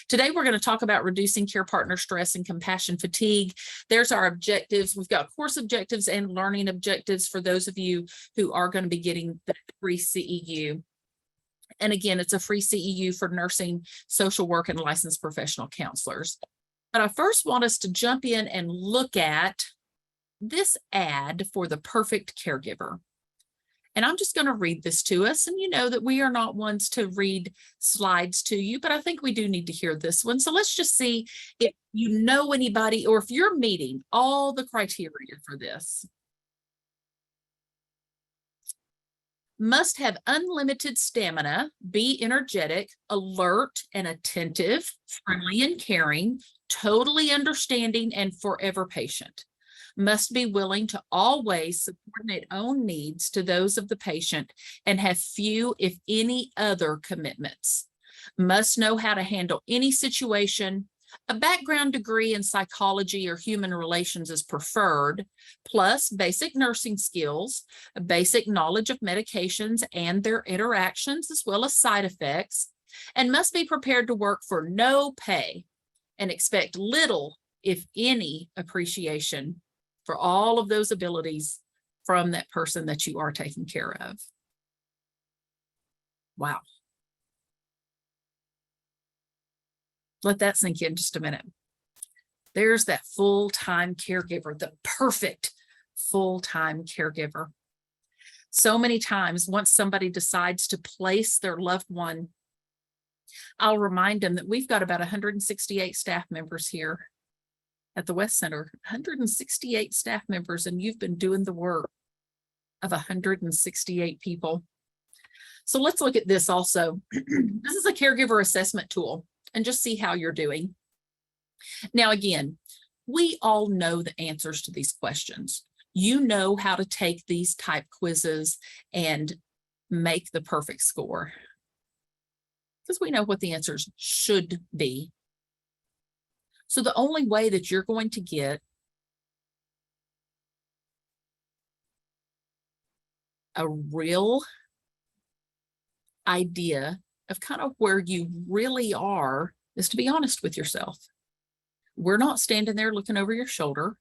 Today, we're going to talk about reducing care partner stress and compassion fatigue. There's our objectives. We've got course objectives and learning objectives for those of you who are going to be getting the free CEU. And again, it's a free CEU for nursing, social work, and licensed professional counselors. But I first want us to jump in and look at this ad for the perfect caregiver. And I'm just going to read this to us. And you know that we are not ones to read slides to you, but I think we do need to hear this one. So let's just see if you know anybody or if you're meeting all the criteria for this. Must have unlimited stamina, be energetic, alert and attentive, friendly and caring, totally understanding, and forever patient. Must be willing to always subordinate own needs to those of the patient and have few, if any, other commitments. Must know how to handle any situation. A background degree in psychology or human relations is preferred, plus basic nursing skills, a basic knowledge of medications and their interactions, as well as side effects, and must be prepared to work for no pay and expect little, if any, appreciation for all of those abilities from that person that you are taking care of. Wow. Let that sink in just a minute. There's that full-time caregiver, the perfect full-time caregiver. So many times, once somebody decides to place their loved one, I'll remind them that we've got about 168 staff members here at the West Center, 168 staff members, and you've been doing the work of 168 people. So let's look at this also. This is a caregiver assessment tool, and just see how you're doing. Now, again, we all know the answers to these questions. You know how to take these type quizzes and make the perfect score, because we know what the answers should be. So the only way that you're going to get a real idea of kind of where you really are is to be honest with yourself. We're not standing there looking over your shoulder.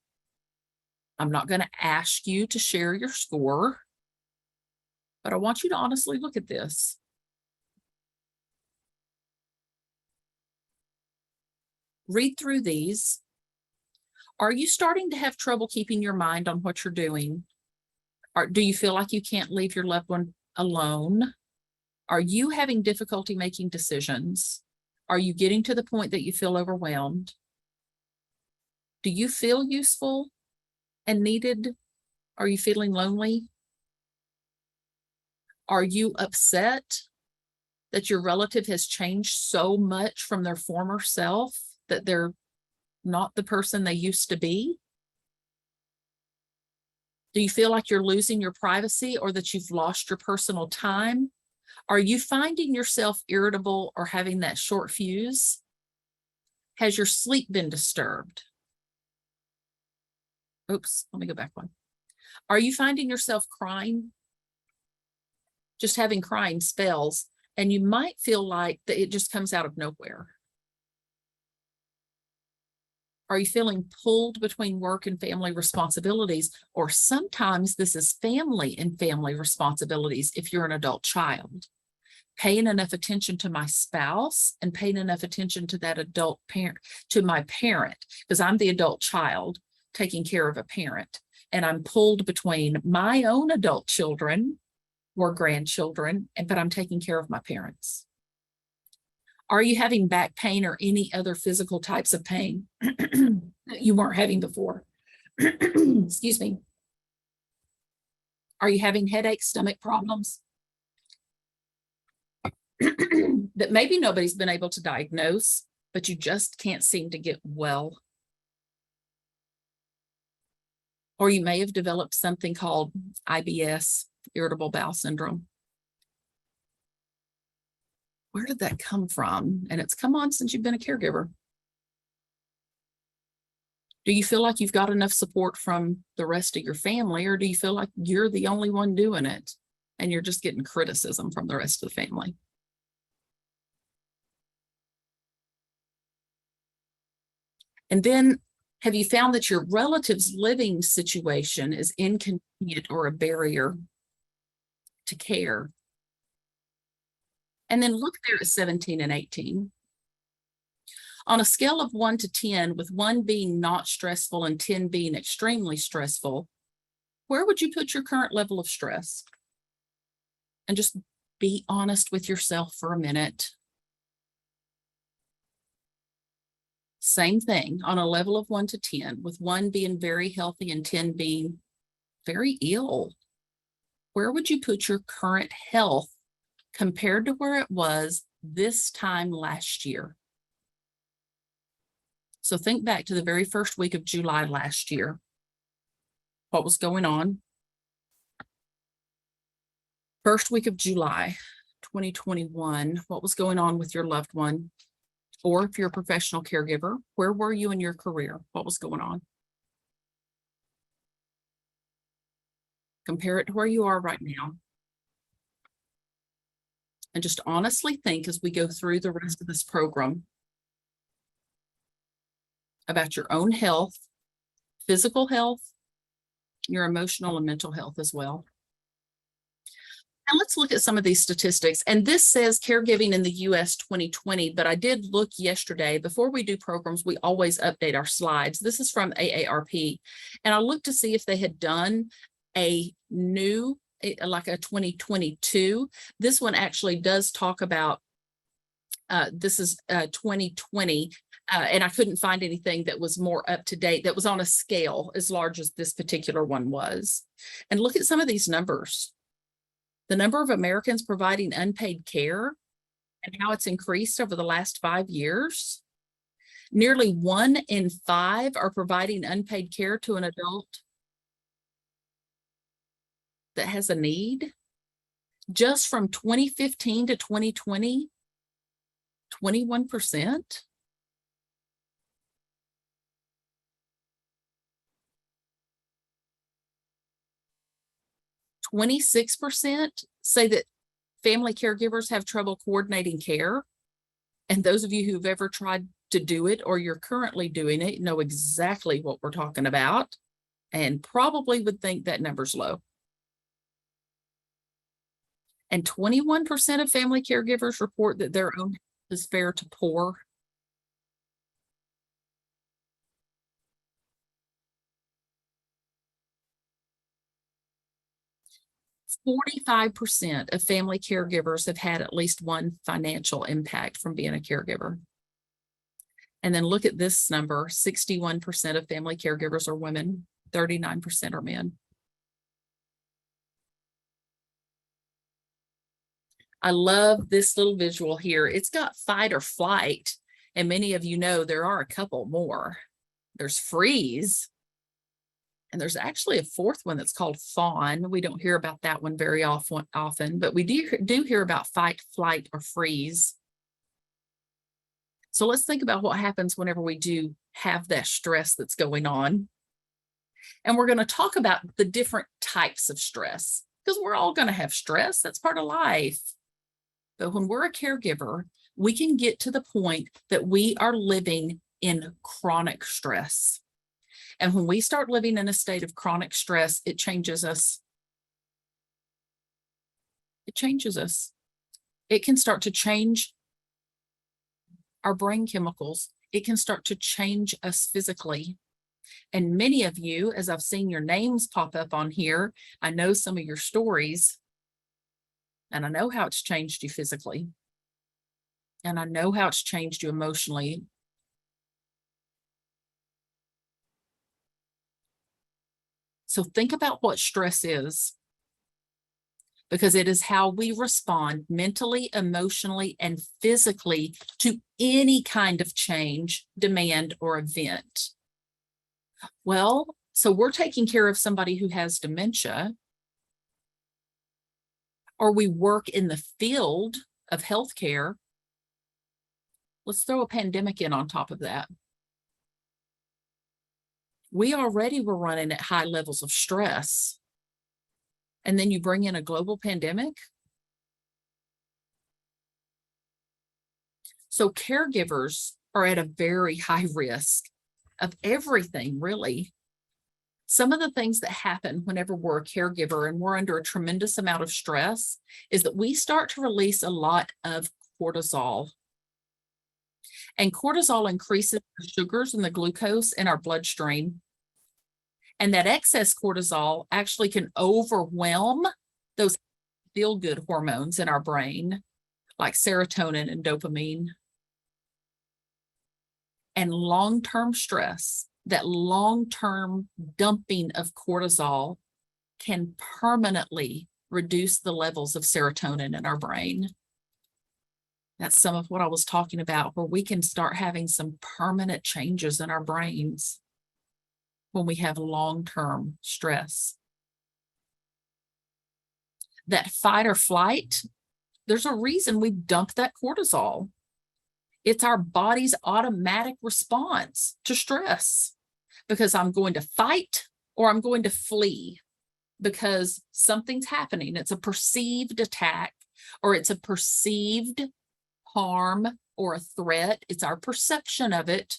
I'm not going to ask you to share your score, but I want you to honestly look at this. Read through these. Are you starting to have trouble keeping your mind on what you're doing? Or do you feel like you can't leave your loved one alone? Are you having difficulty making decisions? Are you getting to the point that you feel overwhelmed? Do you feel useful and needed? Are you feeling lonely? Are you upset that your relative has changed so much from their former self that they're not the person they used to be? Do you feel like you're losing your privacy or that you've lost your personal time? Are you finding yourself irritable or having that short fuse? Has your sleep been disturbed? Oops, let me go back one. Are you finding yourself crying? Just having crying spells, and you might feel like that it just comes out of nowhere. Are you feeling pulled between work and family responsibilities? Or sometimes this is family and family responsibilities if you're an adult child. Paying enough attention to my spouse and paying enough attention to that adult parent, to my parent, because I'm the adult child taking care of a parent, and I'm pulled between my own adult children or grandchildren, but I'm taking care of my parents. Are you having back pain or any other physical types of pain that you weren't having before? Excuse me. Are you having headaches, stomach problems that maybe nobody's been able to diagnose, but you just can't seem to get well? Or you may have developed something called IBS, irritable bowel syndrome. Where did that come from? And it's come on since you've been a caregiver. Do you feel like you've got enough support from the rest of your family, or do you feel like you're the only one doing it and you're just getting criticism from the rest of the family? And then, have you found that your relative's living situation is inconvenient or a barrier to care? And then look there at 17 and 18. On a scale of 1 to 10, with 1 being not stressful and 10 being extremely stressful, where would you put your current level of stress? And just be honest with yourself for a minute. Same thing on a level of 1 to 10, with 1 being very healthy and 10 being very ill. Where would you put your current health compared to where it was this time last year? So think back to the very first week of July last year. What was going on? First week of July, 2021, what was going on with your loved one? Or if you're a professional caregiver, where were you in your career? What was going on? Compare it to where you are right now. And just honestly think as we go through the rest of this program about your own health, physical health, your emotional and mental health as well. Now let's look at some of these statistics. And this says caregiving in the US 2020, but I did look yesterday. Before we do programs, we always update our slides. This is from AARP. And I looked to see if they had done a new, like a 2022. This one actually does talk about, this is 2020. And I couldn't find anything that was more up to date, that was on a scale as large as this particular one was. And look at some of these numbers. The number of Americans providing unpaid care and how it's increased over the last 5 years. Nearly 1 in 5 are providing unpaid care to an adult that has a need. Just from 2015 to 2020, 21%. 26% say that family caregivers have trouble coordinating care. And those of you who've ever tried to do it or you're currently doing it know exactly what we're talking about and probably would think that number's low. And 21% of family caregivers report that their own health is fair to poor. 45% of family caregivers have had at least one financial impact from being a caregiver. And then look at this number, 61% of family caregivers are women, 39% are men. I love this little visual here. It's got fight or flight, and many of you know there are a couple more. There's freeze, and there's actually a fourth one that's called fawn. We don't hear about that one very often, but we do hear about fight, flight, or freeze. So let's think about what happens whenever we do have that stress that's going on. And we're going to talk about the different types of stress, because we're all going to have stress. That's part of life. But when we're a caregiver, we can get to the point that we are living in chronic stress. And when we start living in a state of chronic stress, it changes us. It changes us. It can start to change our brain chemicals. It can start to change us physically. And many of you, as I've seen your names pop up on here, I know some of your stories, and I know how it's changed you physically. And I know how it's changed you emotionally. So think about what stress is, because it is how we respond mentally, emotionally, and physically to any kind of change, demand, or event. Well, so we're taking care of somebody who has dementia, or we work in the field of healthcare. Let's throw a pandemic in on top of that. We already were running at high levels of stress. And then you bring in a global pandemic. So caregivers are at a very high risk of everything, really. Some of the things that happen whenever we're a caregiver and we're under a tremendous amount of stress is that we start to release a lot of cortisol. And cortisol increases the sugars and the glucose in our bloodstream. And that excess cortisol actually can overwhelm those feel-good hormones in our brain, like serotonin and dopamine. And long-term stress, that long-term dumping of cortisol, can permanently reduce the levels of serotonin in our brain. That's some of what I was talking about, where we can start having some permanent changes in our brains when we have long-term stress. That fight or flight, there's a reason we dump that cortisol. It's our body's automatic response to stress, because I'm going to fight or I'm going to flee because something's happening. It's a perceived attack, or it's a perceived harm or a threat. It's our perception of it.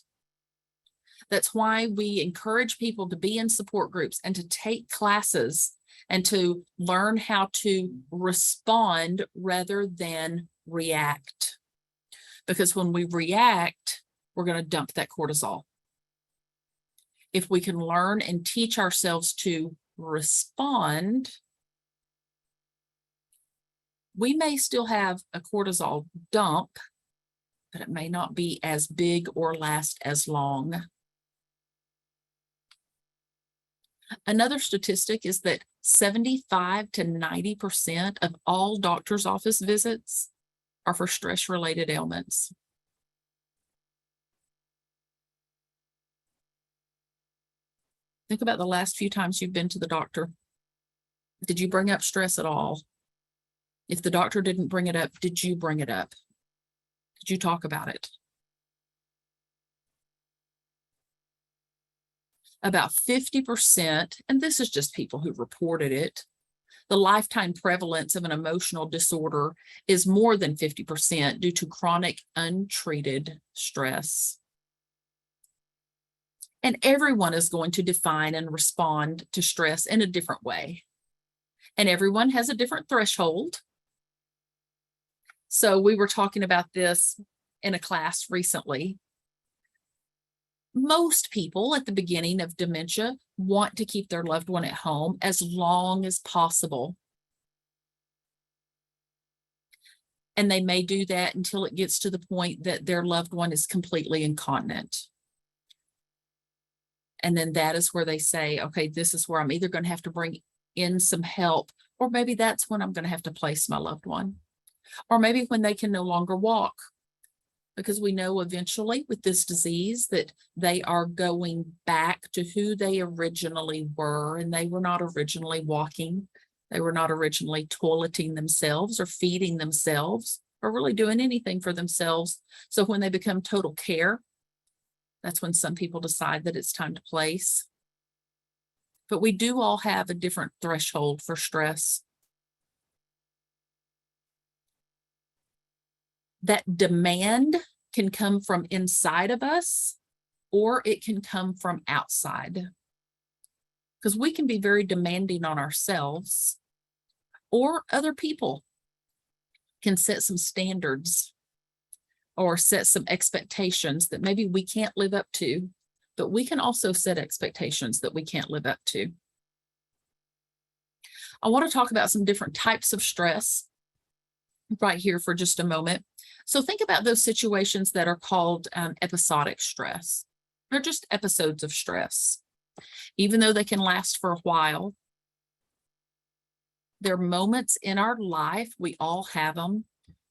That's why we encourage people to be in support groups and to take classes and to learn how to respond rather than react. Because when we react, we're going to dump that cortisol. If we can learn and teach ourselves to respond, we may still have a cortisol dump, but it may not be as big or last as long. Another statistic is that 75 to 90% of all doctor's office visits are for stress-related ailments. Think about the last few times you've been to the doctor. Did you bring up stress at all? If the doctor didn't bring it up, did you bring it up? Did you talk about it? About 50%, and this is just people who reported it, the lifetime prevalence of an emotional disorder is more than 50% due to chronic untreated stress. And everyone is going to define and respond to stress in a different way. And everyone has a different threshold. So we were talking about this in a class recently. Most people at the beginning of dementia want to keep their loved one at home as long as possible. And they may do that until it gets to the point that their loved one is completely incontinent. And then that is where they say, okay, this is where I'm either going to have to bring in some help, or maybe that's when I'm going to have to place my loved one. Or maybe when they can no longer walk, because we know eventually with this disease that they are going back to who they originally were, and they were not originally walking. They were not originally toileting themselves or feeding themselves or really doing anything for themselves. So when they become total care, that's when some people decide that it's time to place. But we do all have a different threshold for stress. That demand can come from inside of us, or it can come from outside. Because we can be very demanding on ourselves, or other people can set some standards or set some expectations that maybe we can't live up to, but we can also set expectations that we can't live up to. I want to talk about some different types of stress right here for just a moment. So think about those situations that are called episodic stress. They're just episodes of stress. Even though they can last for a while, they're moments in our life. We all have them.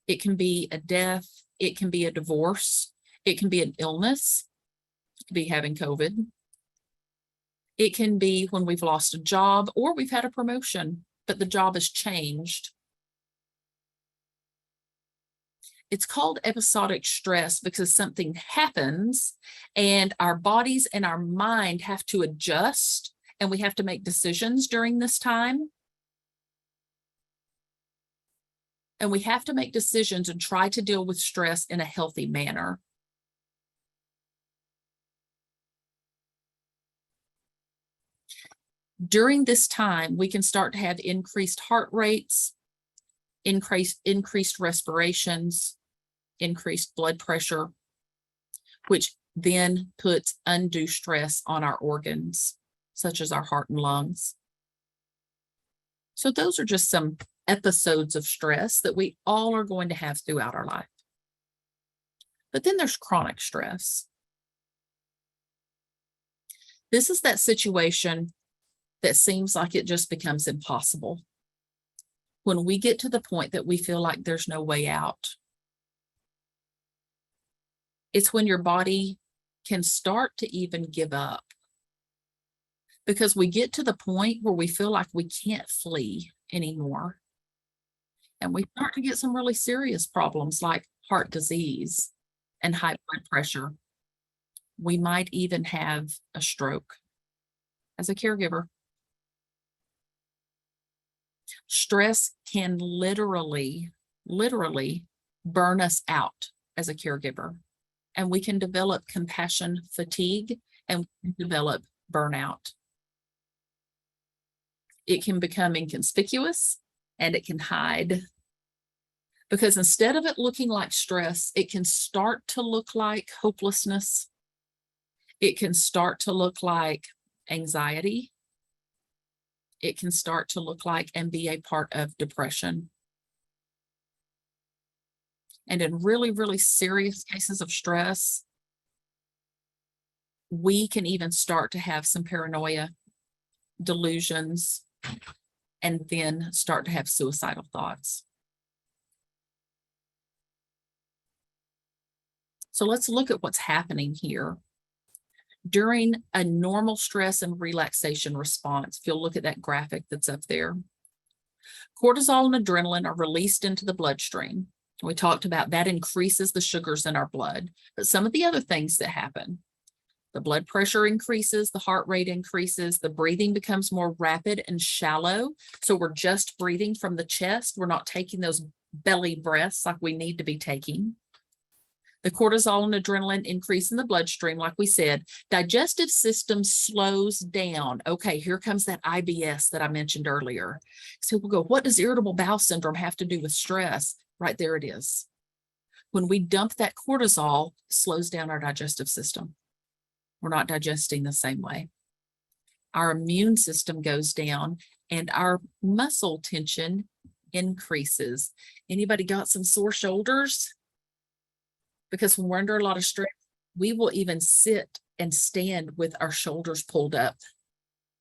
It can be a death. It can be a divorce. It can be an illness. It could be having COVID. It can be when we've lost a job or we've had a promotion, but the job has changed. It's called episodic stress because something happens and our bodies and our mind have to adjust, and we have to make decisions during this time. And we have to make decisions and try to deal with stress in a healthy manner. During this time, we can start to have increased heart rates, increased respirations, increased blood pressure, which then puts undue stress on our organs, such as our heart and lungs. So those are just some episodes of stress that we all are going to have throughout our life. But then there's chronic stress. This is that situation that seems like it just becomes impossible. When we get to the point that we feel like there's no way out, it's when your body can start to even give up. Because we get to the point where we feel like we can't flee anymore. And we start to get some really serious problems like heart disease and high blood pressure. We might even have a stroke as a caregiver. Stress can literally burn us out as a caregiver. And we can develop compassion fatigue and we can develop burnout. It can become inconspicuous and it can hide. Because instead of it looking like stress, it can start to look like hopelessness. It can start to look like anxiety. It can start to look like and be a part of depression. And in really, really serious cases of stress, we can even start to have some paranoia, delusions, and then start to have suicidal thoughts. So let's look at what's happening here. During a normal stress and relaxation response, if you'll look at that graphic that's up there, cortisol and adrenaline are released into the bloodstream. We talked about that increases the sugars in our blood, but some of the other things that happen, the blood pressure increases, the heart rate increases, the breathing becomes more rapid and shallow. So we're just breathing from the chest. We're not taking those belly breaths like we need to be taking. The cortisol and adrenaline increase in the bloodstream, like we said. Digestive system slows down. Okay, here comes that IBS that I mentioned earlier. So we'll go, what does irritable bowel syndrome have to do with stress? Right there it is. When we dump that cortisol, it slows down our digestive system. We're not digesting the same way. Our immune system goes down and our muscle tension increases. Anybody got some sore shoulders? Because when we're under a lot of stress, we will even sit and stand with our shoulders pulled up.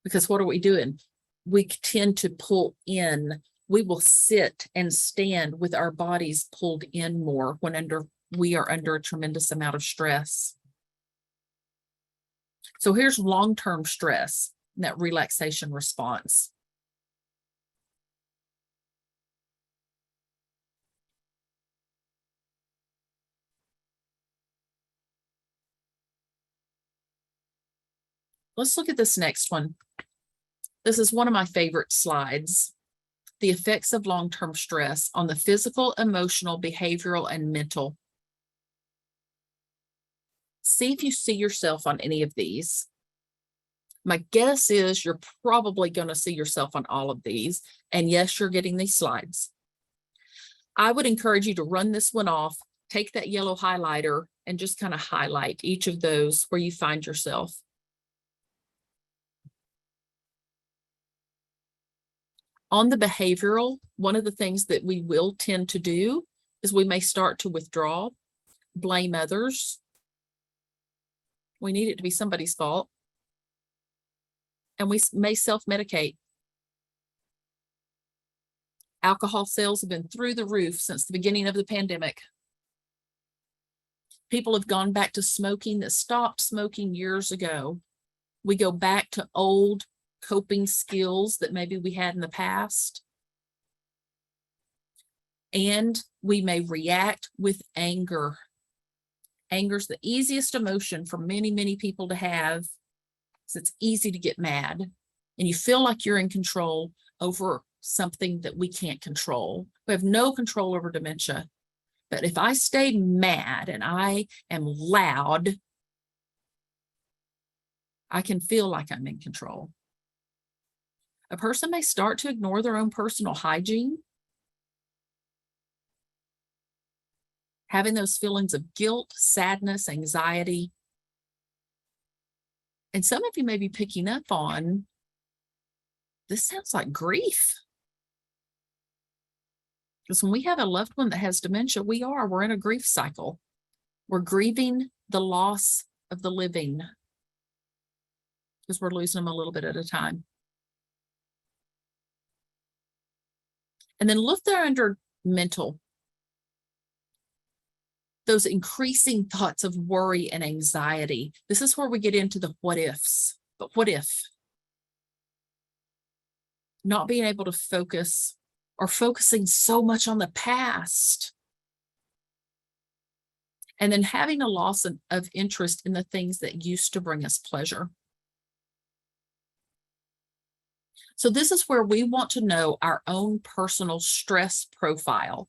Because what are we doing? We tend to pull in. We will sit and stand with our bodies pulled in more when we are under a tremendous amount of stress. So here's long-term stress, that relaxation response. Let's look at this next one. This is one of my favorite slides. The effects of long-term stress on the physical, emotional, behavioral, and mental. See if you see yourself on any of these. My guess is you're probably going to see yourself on all of these. And yes, you're getting these slides. I would encourage you to run this one off, take that yellow highlighter, and just kind of highlight each of those where you find yourself. On the behavioral, one of the things that we will tend to do is we may start to withdraw, blame others. We need it to be somebody's fault. And we may self-medicate. Alcohol sales have been through the roof since the beginning of the pandemic. People have gone back to smoking that stopped smoking years ago. We go back to old coping skills that maybe we had in the past. And we may react with anger. Anger is the easiest emotion for many, many people to have. So it's easy to get mad. And you feel like you're in control over something that we can't control. We have no control over dementia. But if I stay mad and I am loud, I can feel like I'm in control. A person may start to ignore their own personal hygiene, having those feelings of guilt, sadness, anxiety. And some of you may be picking up on, this sounds like grief. Because when we have a loved one that has dementia, we're in a grief cycle. We're grieving the loss of the living because we're losing them a little bit at a time. And then look there under mental, those increasing thoughts of worry and anxiety. This is where we get into the what ifs. But what if? Not being able to focus or focusing so much on the past. And then having a loss of interest in the things that used to bring us pleasure. So this is where we want to know our own personal stress profile.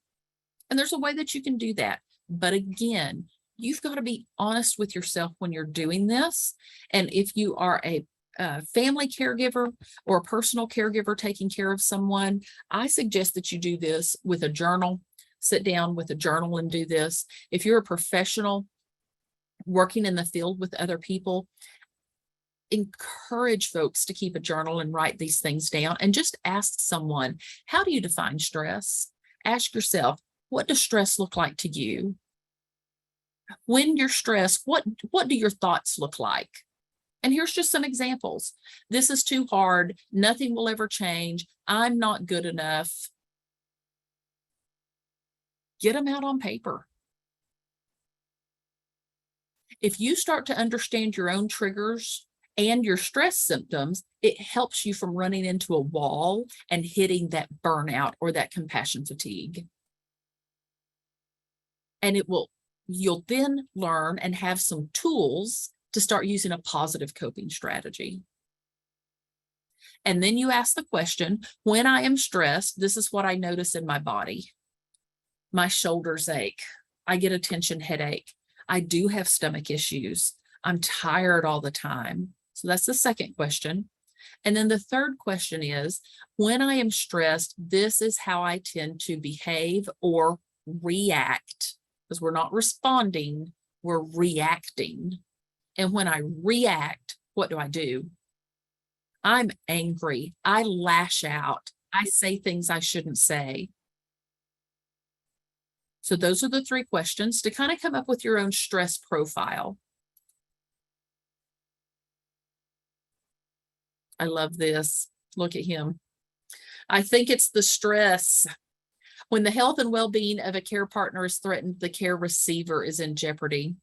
And there's a way that you can do that. But again, you've got to be honest with yourself when you're doing this. And if you are a family caregiver or a personal caregiver taking care of someone, I suggest that you do this with a journal. Sit down with a journal and do this. If you're a professional working in the field with other people, encourage folks to keep a journal and write these things down, and just ask someone, how do you define stress? Ask yourself, what does stress look like to you? When you're stressed, what do your thoughts look like? And here's just some examples. This is too hard. Nothing will ever change. I'm not good enough. Get them out on paper. If you start to understand your own triggers and your stress symptoms, it helps you from running into a wall and hitting that burnout or that compassion fatigue. And you'll then learn and have some tools to start using a positive coping strategy. And then you ask the question, when I am stressed, this is what I notice in my body. My shoulders ache. I get a tension headache. I do have stomach issues. I'm tired all the time. So that's the second question. And then the third question is, when I am stressed, this is how I tend to behave or react, because we're not responding, we're reacting. And when I react, what do? I'm angry. I lash out. I say things I shouldn't say. So those are the three questions to kind of come up with your own stress profile. I love this. Look at him. I think it's the stress. When the health and well-being of a care partner is threatened, the care receiver is in jeopardy.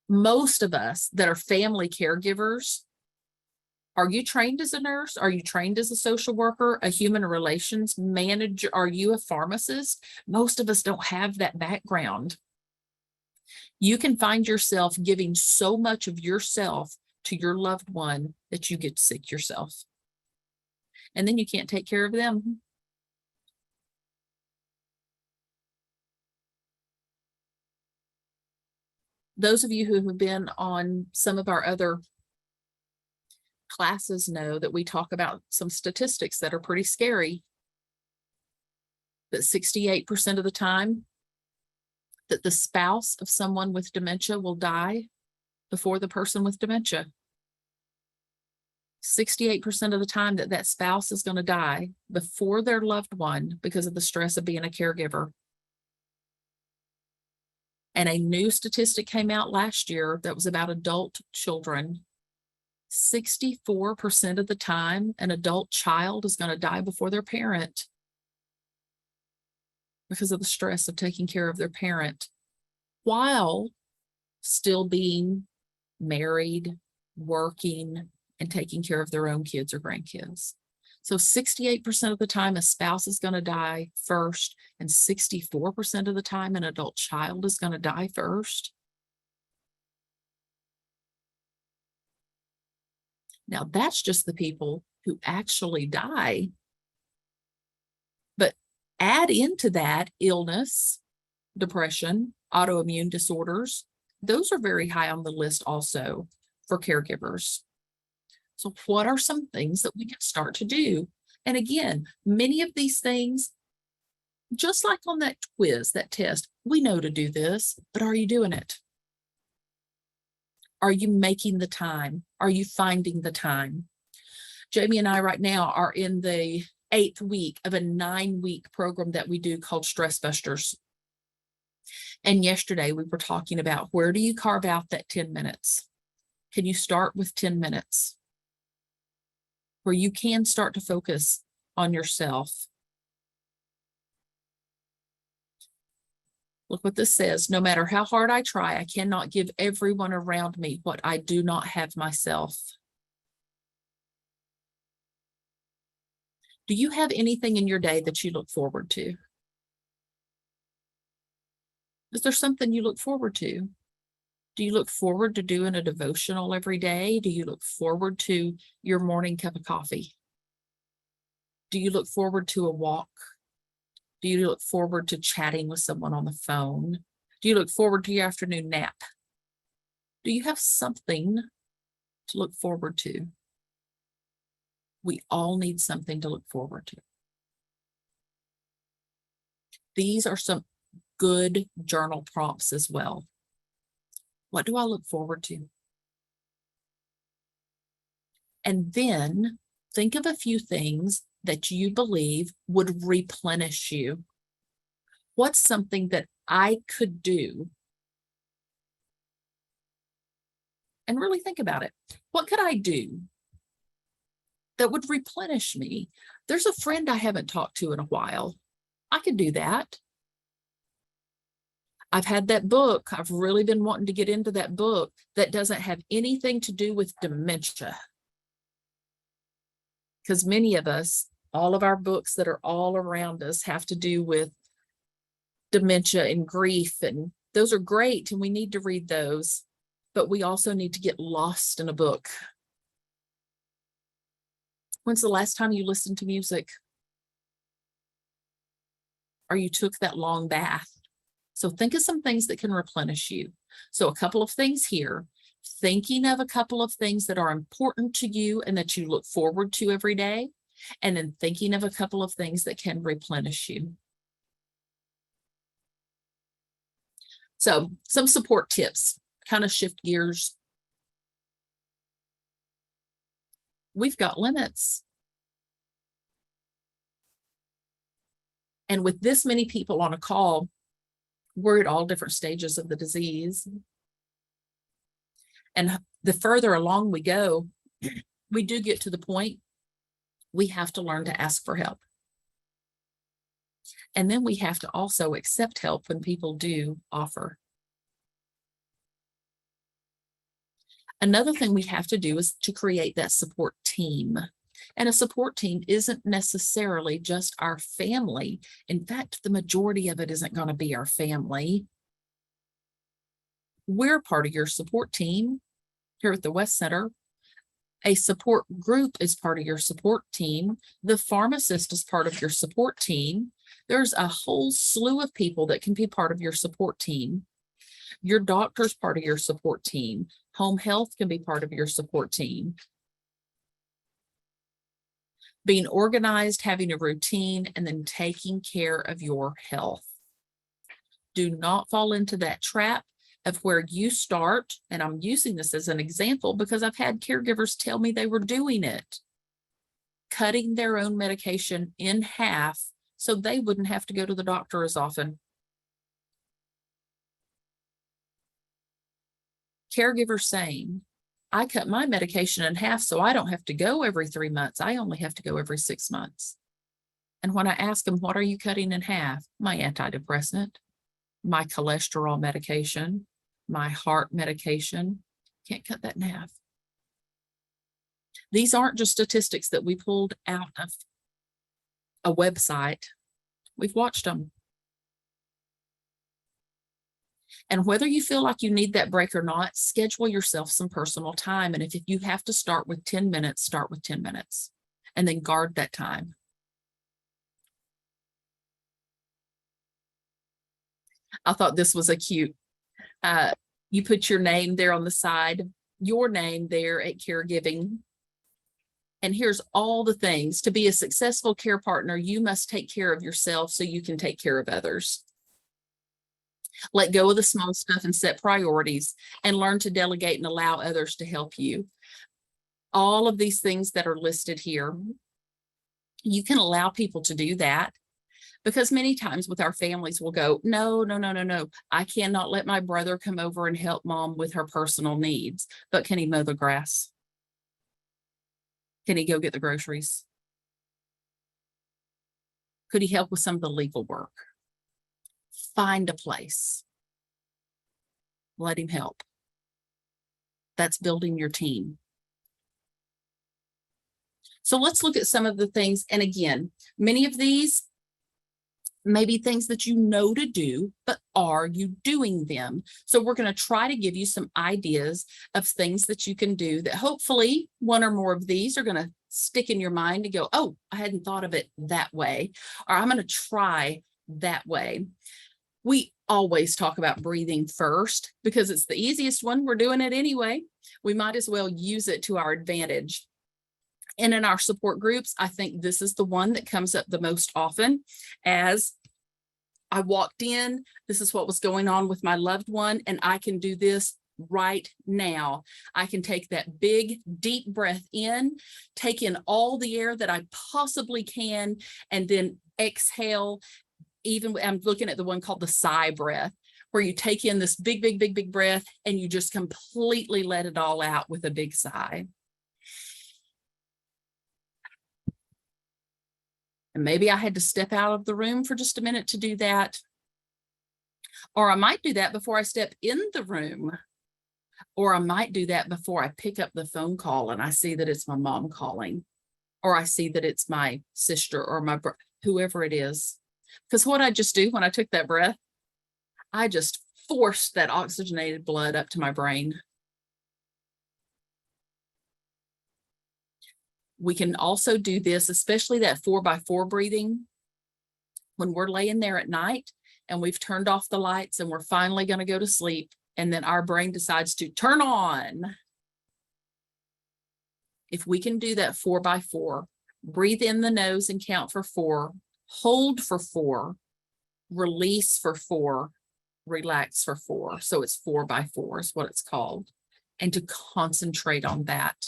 Most of us that are family caregivers, are you trained as a nurse? Are you trained as a social worker, a human relations manager? Are you a pharmacist? Most of us don't have that background. You can find yourself giving so much of yourself to your loved one that you get sick yourself. And then you can't take care of them. Those of you who have been on some of our other classes know that we talk about some statistics that are pretty scary. That 68% of the time that the spouse of someone with dementia will die before the person with dementia. 68% of the time that spouse is going to die before their loved one because of the stress of being a caregiver. And a new statistic came out last year that was about adult children. 64% of the time, an adult child is going to die before their parent because of the stress of taking care of their parent while still being married, working, and taking care of their own kids or grandkids. So 68% of the time, a spouse is going to die first, and 64% of the time, an adult child is going to die first. Now, that's just the people who actually die. But add into that illness, depression, autoimmune disorders. Those are very high on the list also for caregivers. So what are some things that we can start to do? And again, many of these things, just like on that quiz, that test, we know to do this, but are you doing it? Are you making the time? Are you finding the time? Jamie and I right now are in the 8th week of a 9-week program that we do called Stress Busters. And yesterday we were talking about, where do you carve out that 10 minutes? Can you start with 10 minutes where you can start to focus on yourself? Look what this says. No matter how hard I try, I cannot give everyone around me what I do not have myself. Do you have anything in your day that you look forward to? Is there something you look forward to? Do you look forward to doing a devotional every day? Do you look forward to your morning cup of coffee? Do you look forward to a walk? Do you look forward to chatting with someone on the phone? Do you look forward to your afternoon nap? Do you have something to look forward to? We all need something to look forward to. These are some good journal prompts as well. What do I look forward to? And then think of a few things that you believe would replenish you. What's something that I could do? And really think about it. What could I do that would replenish me? There's a friend I haven't talked to in a while. I could do that. I've had that book. I've really been wanting to get into that book that doesn't have anything to do with dementia. Because many of us, all of our books that are all around us have to do with dementia and grief, and those are great, and we need to read those, but we also need to get lost in a book. When's the last time you listened to music? Or you took that long bath? So think of some things that can replenish you. So a couple of things here, thinking of a couple of things that are important to you and that you look forward to every day, and then thinking of a couple of things that can replenish you. So some support tips, kind of shift gears. We've got limits. And with this many people on a call, we're at all different stages of the disease. And the further along we go, we do get to the point we have to learn to ask for help. And then we have to also accept help when people do offer. Another thing we have to do is to create that support team. And a support team isn't necessarily just our family. In fact, the majority of it isn't going to be our family. We're part of your support team here at the West Center. A support group is part of your support team. The pharmacist is part of your support team. There's a whole slew of people that can be part of your support team. Your doctor's part of your support team. Home health can be part of your support team. Being organized, having a routine, and then taking care of your health. Do not fall into that trap of where you start, and I'm using this as an example because I've had caregivers tell me they were doing it, cutting their own medication in half so they wouldn't have to go to the doctor as often. Caregivers saying, I cut my medication in half so I don't have to go every 3 months. I only have to go every 6 months. And when I ask them, what are you cutting in half? My antidepressant, my cholesterol medication, my heart medication. Can't cut that in half. These aren't just statistics that we pulled out of a website. We've watched them. And whether you feel like you need that break or not, schedule yourself some personal time. And if you have to start with 10 minutes, start with 10 minutes and then guard that time. I thought this was a cute, you put your name there on the side, your name there at caregiving. And here's all the things. To be a successful care partner, you must take care of yourself so you can take care of others. Let go of the small stuff and set priorities, and learn to delegate and allow others to help you. All of these things that are listed here, you can allow people to do that, because many times with our families, we'll go, no, no, no, no, no. I cannot let my brother come over and help mom with her personal needs. But can he mow the grass? Can he go get the groceries? Could he help with some of the legal work? Find a place. Let him help. That's building your team. So let's look at some of the things. And again, many of these may be things that you know to do, but are you doing them? So we're going to try to give you some ideas of things that you can do that hopefully one or more of these are going to stick in your mind and go, oh, I hadn't thought of it that way, or I'm going to try that way. We always talk about breathing first because it's the easiest one. We're doing it anyway. We might as well use it to our advantage. And in our support groups, I think this is the one that comes up the most often. As I walked in, this is what was going on with my loved one, and I can do this right now. I can take that big, deep breath in, take in all the air that I possibly can, and then exhale. Even I'm looking at the one called the sigh breath, where you take in this big, big, big, big breath, and you just completely let it all out with a big sigh. And maybe I had to step out of the room for just a minute to do that. Or I might do that before I step in the room. Or I might do that before I pick up the phone call and I see that it's my mom calling. Or I see that it's my sister or my whoever it is. Because what I just do when I took that breath, I just forced that oxygenated blood up to my brain. We can also do this, especially that 4x4 breathing, when we're laying there at night and we've turned off the lights and we're finally going to go to sleep, and then our brain decides to turn on. If we can do that 4x4, breathe in the nose and count for 4, hold for 4, release for 4, relax for 4. So it's 4x4 is what it's called. And to concentrate on that.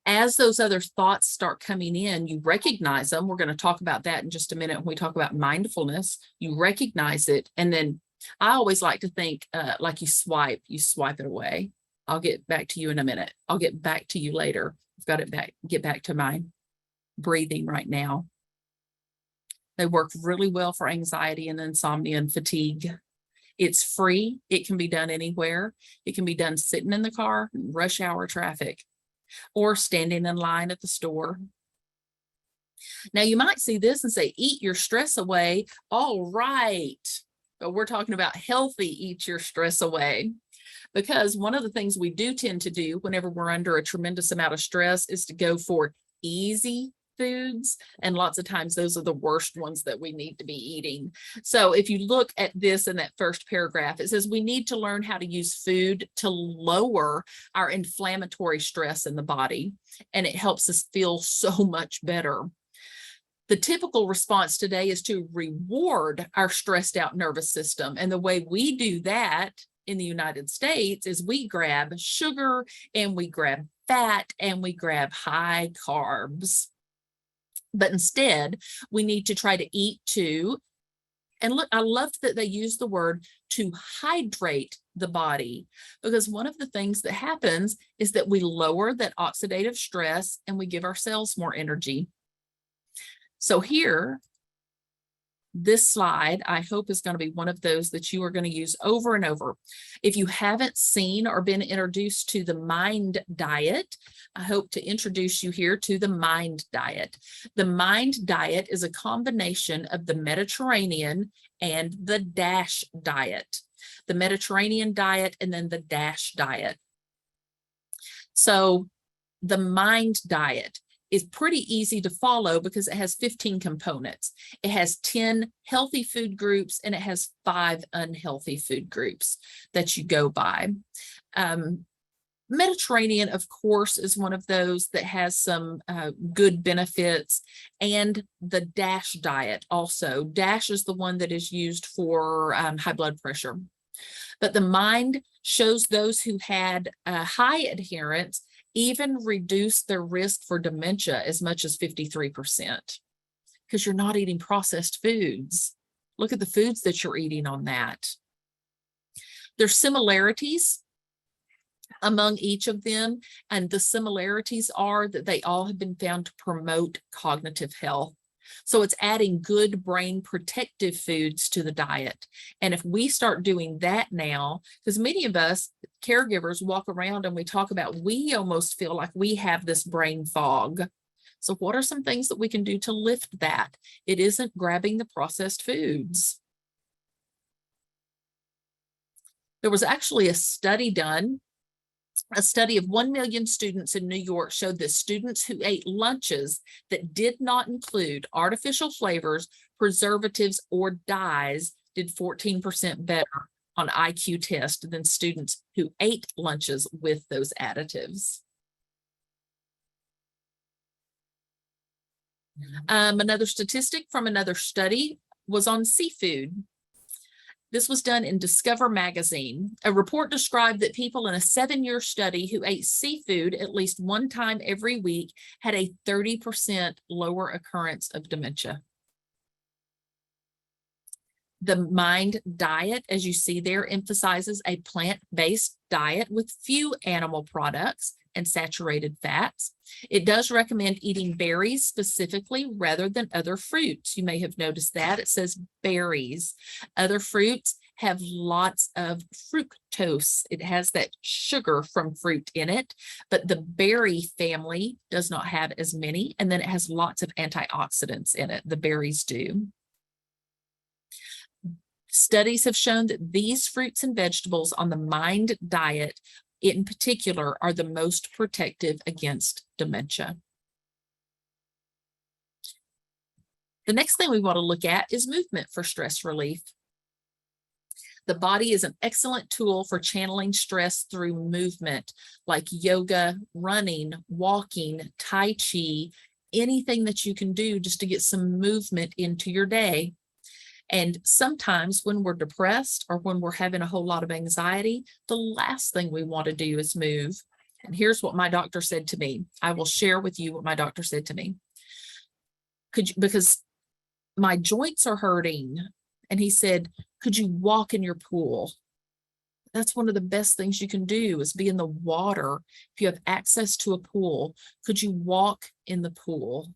As those other thoughts start coming in, you recognize them. We're going to talk about that in just a minute when we talk about mindfulness. You recognize it. And then I always like to think like you swipe it away. I'll get back to you in a minute. I'll get back to you later. I've got it back, get back to my breathing right now. They work really well for anxiety and insomnia and fatigue. It's free. It can be done anywhere. It can be done sitting in the car, rush hour traffic, or standing in line at the store. Now you might see this and say, eat your stress away. All right. But we're talking about healthy eat your stress away. Because one of the things we do tend to do whenever we're under a tremendous amount of stress is to go for easy foods. And lots of times those are the worst ones that we need to be eating. So if you look at this in that first paragraph, it says we need to learn how to use food to lower our inflammatory stress in the body. And it helps us feel so much better. The typical response today is to reward our stressed out nervous system. And the way we do that in the United States is we grab sugar and we grab fat and we grab high carbs. But instead, we need to try to eat to, and look, I love that they use the word to hydrate the body, because one of the things that happens is that we lower that oxidative stress and we give ourselves more energy. So here, this slide, I hope, is going to be one of those that you are going to use over and over. If you haven't seen or been introduced to the MIND diet, I hope to introduce you here to the MIND diet. The MIND diet is a combination of the Mediterranean and the DASH diet. The Mediterranean diet and then the DASH diet. So the MIND diet is pretty easy to follow because it has 15 components. It has 10 healthy food groups and it has 5 unhealthy food groups that you go by. Mediterranean, of course, is one of those that has some good benefits, and the DASH diet also. DASH is the one that is used for high blood pressure. But the mind shows those who had high adherence even reduced their risk for dementia as much as 53%, because you're not eating processed foods. Look at the foods that you're eating on that. There's similarities among each of them, and the similarities are that they all have been found to promote cognitive health. So it's adding good brain protective foods to the diet. And if we start doing that now, because many of us caregivers walk around and we talk about, we almost feel like we have this brain fog. So what are some things that we can do to lift that? It isn't grabbing the processed foods. There was actually a study done. A study of 1 million students in New York showed that students who ate lunches that did not include artificial flavors, preservatives, or dyes did 14% better on IQ test than students who ate lunches with those additives. Another statistic from another study was on seafood. This was done in Discover magazine. A report described that people in a 7-year study who ate seafood at least one time every week had a 30% lower occurrence of dementia. The Mind diet, as you see there, emphasizes a plant-based diet with few animal products and saturated fats. It does recommend eating berries specifically rather than other fruits. You may have noticed that it says berries. Other fruits have lots of fructose. It has that sugar from fruit in it, but the berry family does not have as many, and then it has lots of antioxidants in it. The berries do. Studies have shown that these fruits and vegetables on the Mind diet in particular are the most protective against dementia. The next thing we want to look at is movement for stress relief. The body is an excellent tool for channeling stress through movement, like yoga, running, walking, Tai Chi, anything that you can do just to get some movement into your day. And sometimes when we're depressed or when we're having a whole lot of anxiety, the last thing we want to do is move. And here's what my doctor said to me. I will share with you what my doctor said to me. Because my joints are hurting. And he said, could you walk in your pool? That's one of the best things you can do, is be in the water. If you have access to a pool, could you walk in the pool?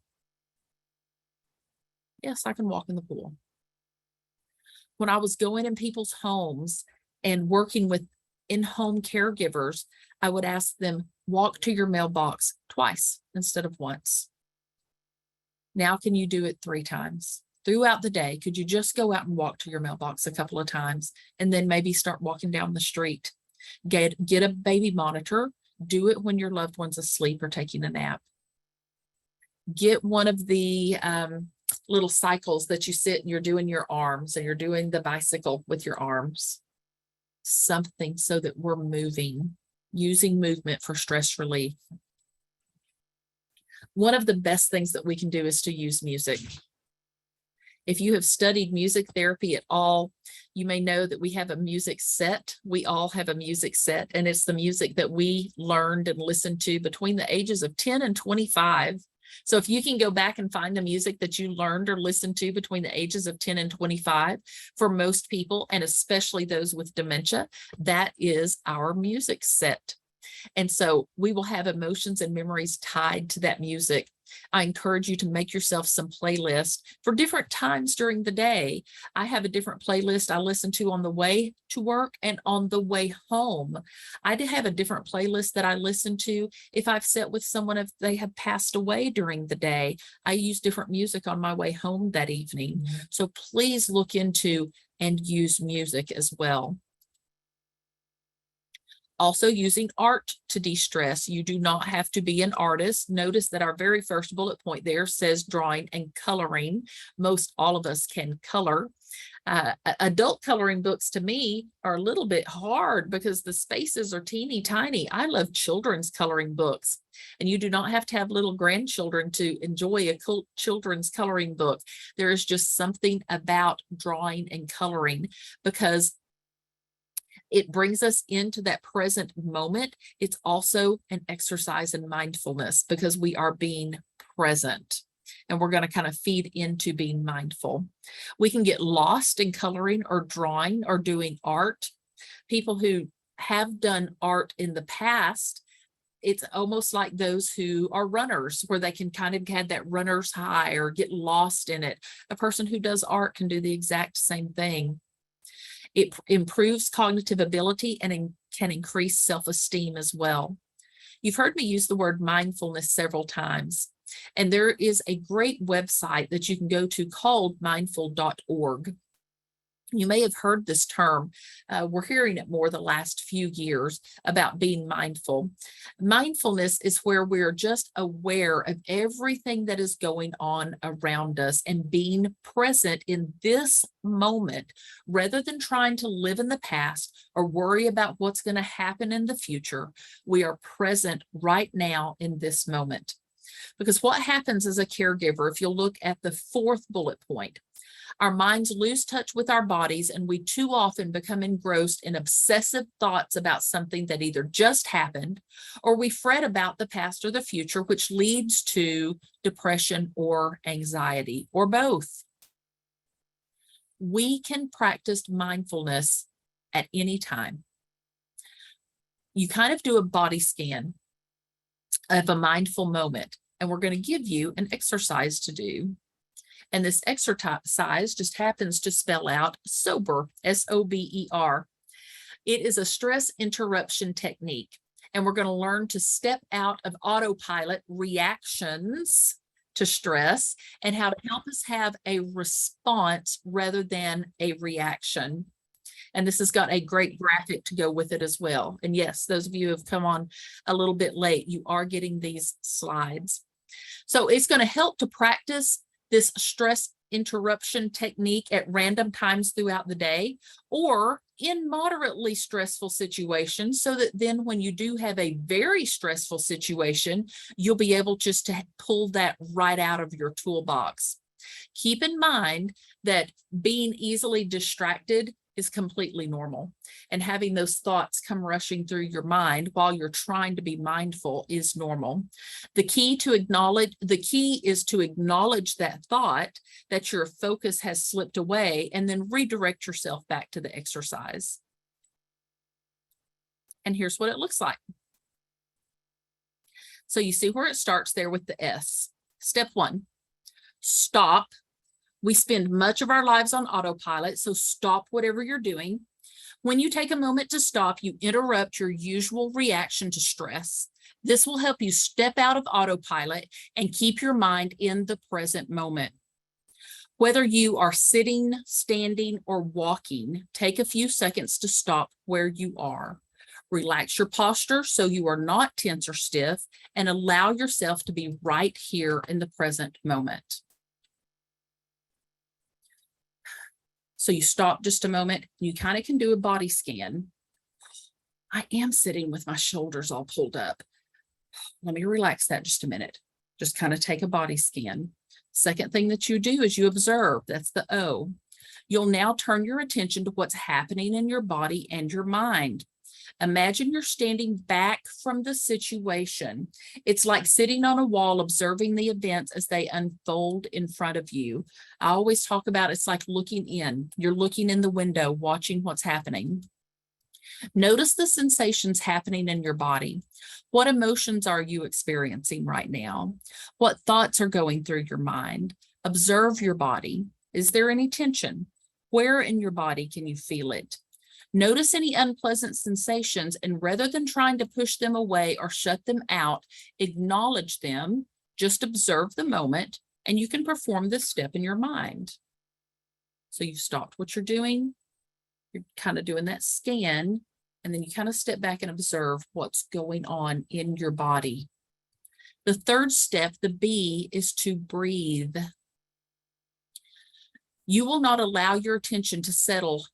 Yes, I can walk in the pool. When I was going in people's homes and working with in-home caregivers, I would ask them, walk to your mailbox twice instead of once. Now, can you do it 3 times? Throughout the day, could you just go out and walk to your mailbox a couple of times and then maybe start walking down the street? Get a baby monitor. Do it when your loved one's asleep or taking a nap. Get one of the little cycles that you sit and you're doing your arms, and you're doing the bicycle with your arms. Something so that we're moving, using movement for stress relief. One of the best things that we can do is to use music. If you have studied music therapy at all, you may know that we have a music set. We all have a music set, and it's the music that we learned and listened to between the ages of 10 and 25. So if you can go back and find the music that you learned or listened to between the ages of 10 and 25, for most people, and especially those with dementia, that is our music set. And so we will have emotions and memories tied to that music. I encourage you to make yourself some playlists for different times during the day. I have a different playlist I listen to on the way to work and on the way home. I do have a different playlist that I listen to if I've sat with someone, if they have passed away during the day. I use different music on my way home that evening. So please look into and use music as well. Also using art to de-stress. You do not have to be an artist. Notice that our very first bullet point there says drawing and coloring. Most all of us can color. Adult coloring books to me are a little bit hard because the spaces are teeny tiny. I love children's coloring books, and you do not have to have little grandchildren to enjoy a children's coloring book. There is just something about drawing and coloring because it brings us into that present moment. It's also an exercise in mindfulness because we are being present. And we're going to kind of feed into being mindful. We can get lost in coloring or drawing or doing art. People who have done art in the past, it's almost like those who are runners, where they can kind of have that runner's high or get lost in it. A person who does art can do the exact same thing. It improves cognitive ability and can increase self-esteem as well. You've heard me use the word mindfulness several times, and there is a great website that you can go to called mindful.org. You may have heard this term. We're hearing it more the last few years about being mindful. Mindfulness is where we're just aware of everything that is going on around us and being present in this moment rather than trying to live in the past or worry about what's going to happen in the future. We are present right now in this moment. Because what happens as a caregiver, if you'll look at the fourth bullet point, our minds lose touch with our bodies, and we too often become engrossed in obsessive thoughts about something that either just happened or we fret about the past or the future, which leads to depression or anxiety or both. We can practice mindfulness at any time. You kind of do a body scan of a mindful moment, and we're going to give you an exercise to do. And this exercise just happens to spell out SOBER, S-O-B-E-R. It is a stress interruption technique. And we're going to learn to step out of autopilot reactions to stress and how to help us have a response rather than a reaction. And this has got a great graphic to go with it as well. And yes, those of you who have come on a little bit late, you are getting these slides. So it's going to help to practice this stress interruption technique at random times throughout the day or in moderately stressful situations, so that then when you do have a very stressful situation, you'll be able just to pull that right out of your toolbox. Keep in mind that being easily distracted is completely normal, and having those thoughts come rushing through your mind while you're trying to be mindful is normal. The key is to acknowledge that thought, that your focus has slipped away, and then redirect yourself back to the exercise. And here's what it looks like. So you see where it starts there with the S. Step 1, stop. We spend much of our lives on autopilot, so stop whatever you're doing. When you take a moment to stop, you interrupt your usual reaction to stress. This will help you step out of autopilot and keep your mind in the present moment. Whether you are sitting, standing, or walking, take a few seconds to stop where you are. Relax your posture so you are not tense or stiff, and allow yourself to be right here in the present moment. So you stop just a moment. You kind of can do a body scan. I am sitting with my shoulders all pulled up. Let me relax that just a minute. Just kind of take a body scan. Second thing that you do is you observe. That's the O. You'll now turn your attention to what's happening in your body and your mind. Imagine you're standing back from the situation. It's like sitting on a wall, observing the events as they unfold in front of you. I always talk about it's like looking in. You're looking in the window, watching what's happening. Notice the sensations happening in your body. What emotions are you experiencing right now? What thoughts are going through your mind? Observe your body. Is there any tension? Where in your body can you feel it? Notice any unpleasant sensations, and rather than trying to push them away or shut them out, acknowledge them, just observe the moment, and you can perform this step in your mind. So you've stopped what you're doing, you're kind of doing that scan, And then you kind of step back and observe what's going on in your body. The third step, the B, is to breathe. You will not allow your attention to settle.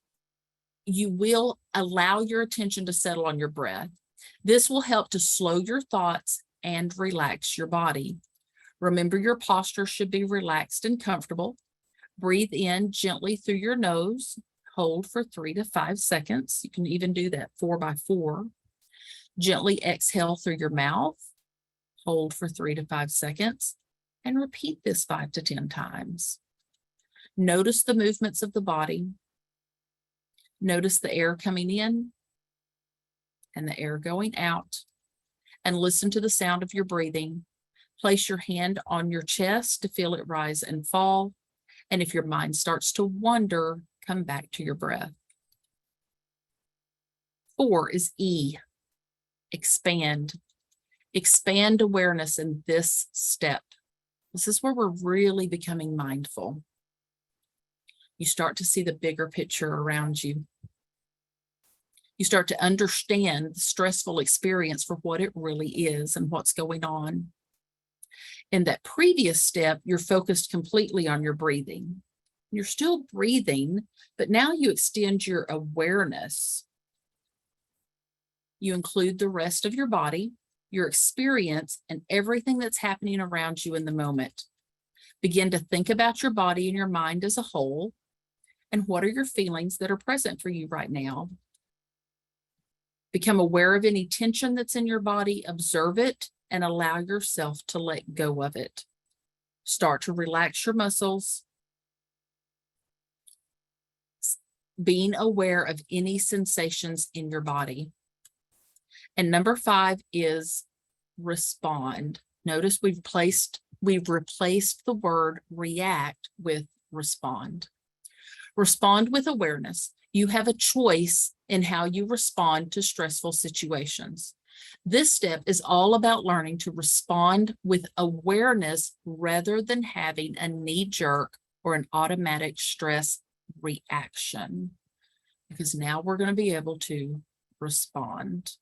You will allow your attention to settle on your breath. This will help to slow your thoughts and relax your body. Remember, your posture should be relaxed and comfortable. Breathe in gently through your nose. Hold for 3 to 5 seconds. You can even do that 4 by 4. Gently exhale through your mouth. Hold for 3 to 5 seconds. And repeat this 5 to 10 times. Notice the movements of the body. Notice the air coming in and the air going out. And listen to the sound of your breathing. Place your hand on your chest to feel it rise and fall. And if your mind starts to wander, come back to your breath. 4 is E, expand. Expand awareness in this step. This is where we're really becoming mindful. You start to see the bigger picture around you. You start to understand the stressful experience for what it really is and what's going on. In that previous step, you're focused completely on your breathing. You're still breathing, but now you extend your awareness. You include the rest of your body, your experience, and everything that's happening around you in the moment. Begin to think about your body and your mind as a whole, and what are your feelings that are present for you right now. Become aware of any tension that's in your body, observe it, and allow yourself to let go of it. Start to relax your muscles. Being aware of any sensations in your body. And number 5 is respond. Notice we've replaced the word react with respond. Respond with awareness. You have a choice in how you respond to stressful situations. This step is all about learning to respond with awareness rather than having a knee-jerk or an automatic stress reaction, because now we're going to be able to respond.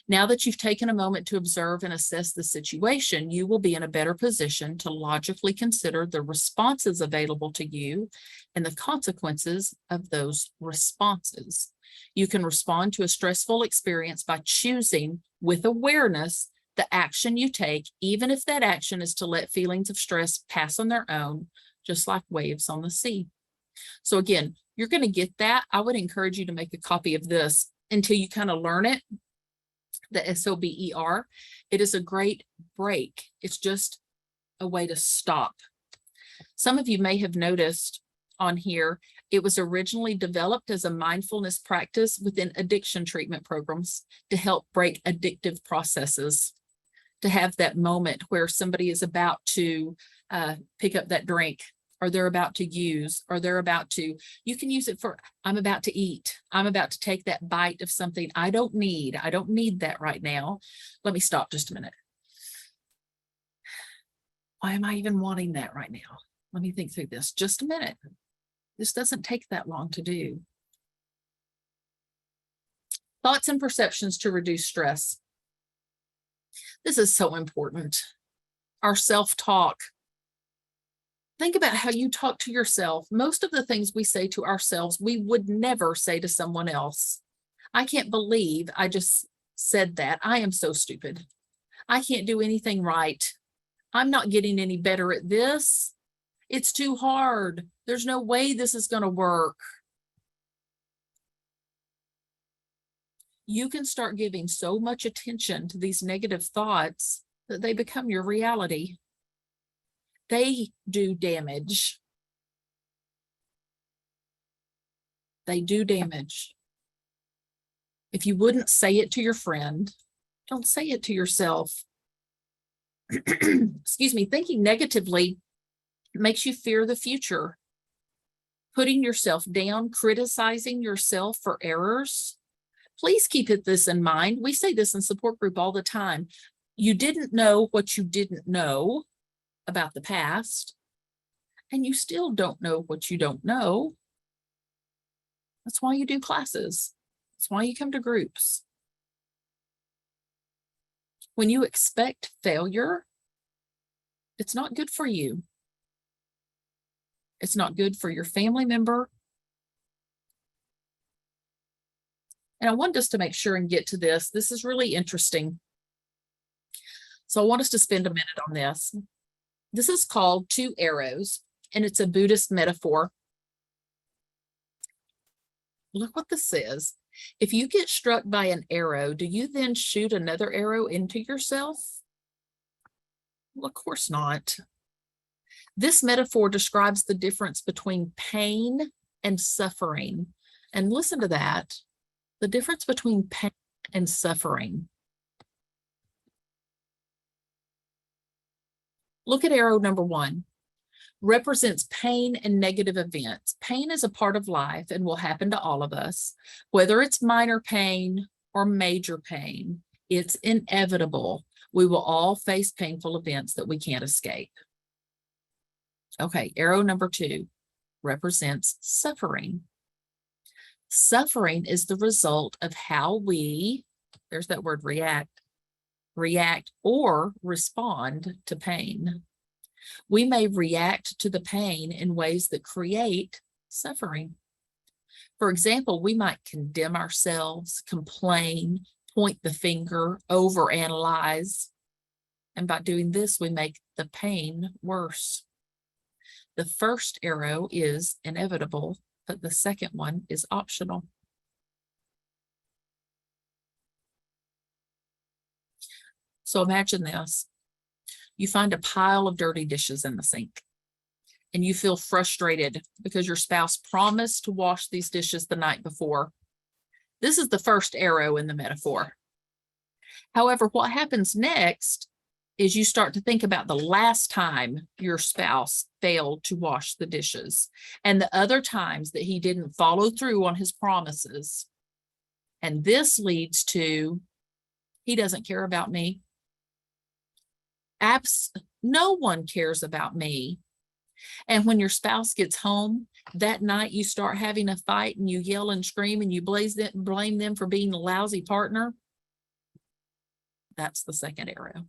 Now that you've taken a moment to observe and assess the situation, you will be in a better position to logically consider the responses available to you and the consequences of those responses. You can respond to a stressful experience by choosing with awareness the action you take, even if that action is to let feelings of stress pass on their own, just like waves on the sea. So again, you're going to get that. I would encourage you to make a copy of this until you kind of learn it, the SOBER. It is a great break. It's just a way to stop. Some of you may have noticed on here, it was originally developed as a mindfulness practice within addiction treatment programs to help break addictive processes, to have that moment where somebody is about to pick up that drink, or they're about to use, or they're about to, you can use it for, I'm about to eat. I'm about to take that bite of something I don't need that right now. Let me stop just a minute. Why am I even wanting that right now? Let me think through this just a minute. This doesn't take that long to do. Thoughts and perceptions to reduce stress. This is so important. Our self-talk. Think about how you talk to yourself. Most of the things we say to ourselves, we would never say to someone else. I can't believe I just said that. I am so stupid. I can't do anything right. I'm not getting any better at this. It's too hard. There's no way this is going to work. You can start giving so much attention to these negative thoughts that they become your reality. They do damage. They do damage. If you wouldn't say it to your friend, don't say it to yourself. Excuse me, thinking negatively makes you fear the future. Putting yourself down, criticizing yourself for errors. Please keep this in mind. We say this in support group all the time. You didn't know what you didn't know about the past, and you still don't know what you don't know. That's why you do classes. That's why you come to groups. When you expect failure, it's not good for you. It's not good for your family member. And I want us to make sure and get to this. This is really interesting. So I want us to spend a minute on this. This is called two arrows, and it's a Buddhist metaphor. Look what this says. If you get struck by an arrow, do you then shoot another arrow into yourself? Well, of course not. This metaphor describes the difference between pain and suffering. And listen to that. The difference between pain and suffering. Look at arrow number 1. Represents pain and negative events. Pain is a part of life and will happen to all of us. Whether it's minor pain or major pain, it's inevitable. We will all face painful events that we can't escape. Okay, arrow number 2 represents suffering. Suffering is the result of how we, there's that word react or respond to pain. We may react to the pain in ways that create suffering. For example, we might condemn ourselves, complain, point the finger, overanalyze. And by doing this, we make the pain worse. The first arrow is inevitable, but the second one is optional. So imagine this. You find a pile of dirty dishes in the sink, and you feel frustrated because your spouse promised to wash these dishes the night before. This is the first arrow in the metaphor. However, what happens next is you start to think about the last time your spouse failed to wash the dishes and the other times that he didn't follow through on his promises. And this leads to, he doesn't care about me. No one cares about me. And when your spouse gets home that night, you start having a fight and you yell and scream and you blame them for being a lousy partner. That's the second arrow.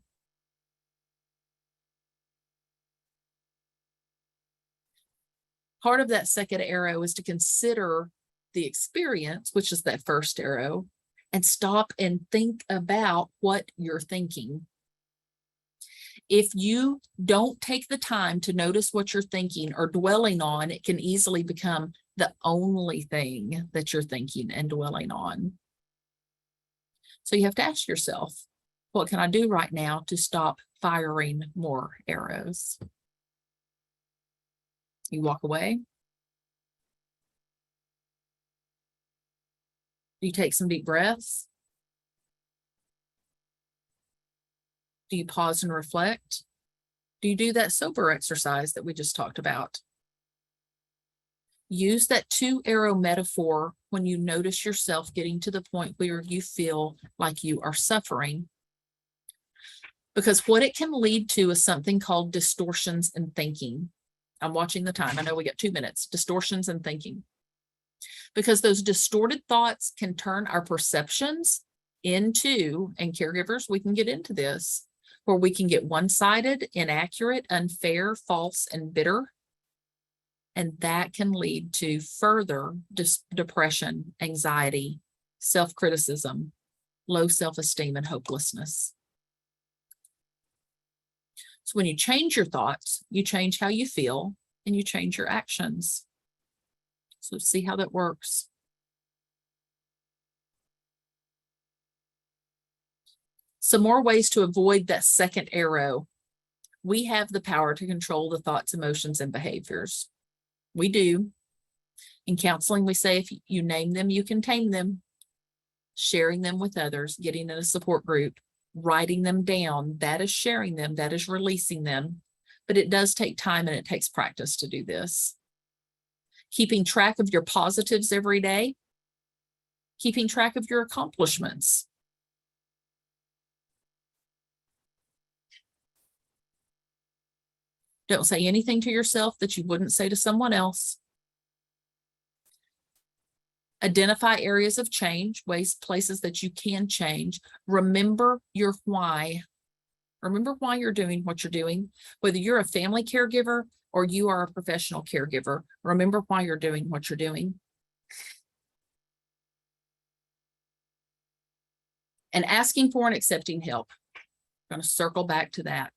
Part of that second arrow is to consider the experience, which is that first arrow, and stop and think about what you're thinking. If you don't take the time to notice what you're thinking or dwelling on, it can easily become the only thing that you're thinking and dwelling on. So you have to ask yourself, what can I do right now to stop firing more arrows? You walk away. You take some deep breaths. Do you pause and reflect? Do you do that sober exercise that we just talked about? Use that two arrow metaphor when you notice yourself getting to the point where you feel like you are suffering. Because what it can lead to is something called distortions in thinking. I'm watching the time. I know we got 2 minutes. Distortions in thinking. Because those distorted thoughts can turn our perceptions into, and caregivers, we can get into this, where we can get one-sided, inaccurate, unfair, false, and bitter. And that can lead to further depression, anxiety, self-criticism, low self-esteem, and hopelessness. So when you change your thoughts, you change how you feel, and you change your actions. So see how that works. Some more ways to avoid that second arrow. We have the power to control the thoughts, emotions, and behaviors. We do. In counseling, we say if you name them, you can tame them. Sharing them with others, getting in a support group, writing them down, that is sharing them, that is releasing them. But it does take time and it takes practice to do this. Keeping track of your positives every day. Keeping track of your accomplishments. Don't say anything to yourself that you wouldn't say to someone else. Identify areas of change, places that you can change. Remember your why. Remember why you're doing what you're doing. Whether you're a family caregiver or you are a professional caregiver, remember why you're doing what you're doing. And asking for and accepting help. I'm going to circle back to that.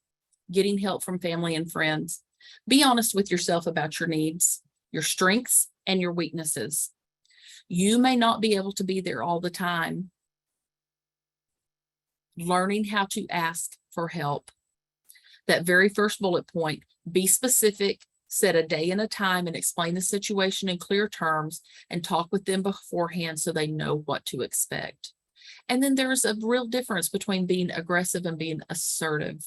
Getting help from family and friends. Be honest with yourself about your needs, your strengths, and your weaknesses. You may not be able to be there all the time. Learning how to ask for help. That very first bullet point, be specific, set a day and a time and explain the situation in clear terms and talk with them beforehand so they know what to expect. And then there's a real difference between being aggressive and being assertive.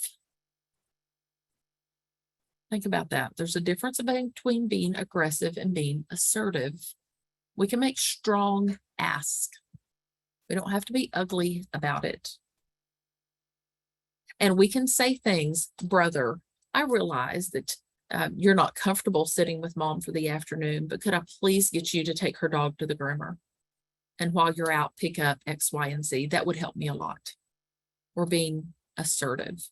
Think about that. There's a difference between being aggressive and being assertive. We can make strong asks. We don't have to be ugly about it. And we can say things, brother, I realize that you're not comfortable sitting with mom for the afternoon, but could I please get you to take her dog to the groomer? And while you're out, pick up X, Y, and Z. That would help me a lot. We're being assertive.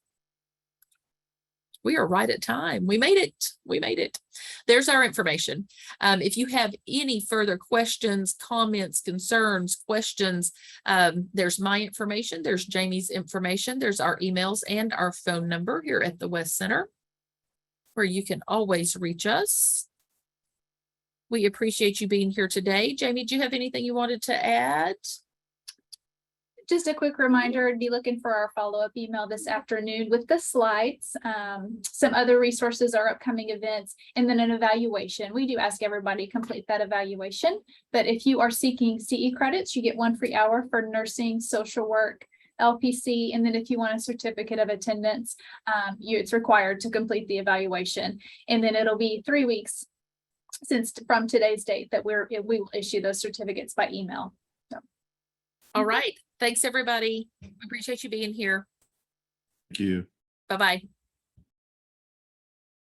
We are right at time. We made it. We made it. There's our information. If you have any further questions, comments, concerns, questions, there's my information. There's Jamie's information. There's our emails and our phone number here at the West Center, where you can always reach us. We appreciate you being here today. Jamie, do you have anything you wanted to add? Just a quick reminder, be looking for our follow-up email this afternoon with the slides, some other resources, our upcoming events, and then an evaluation. We do ask everybody to complete that evaluation, but if you are seeking CE credits, you get 1 free hour for nursing, social work, LPC, and then if you want a certificate of attendance, it's required to complete the evaluation. And then it'll be 3 weeks from today's date that we will issue those certificates by email. So. All right. Thanks, everybody. Appreciate you being here. Thank you. Bye-bye.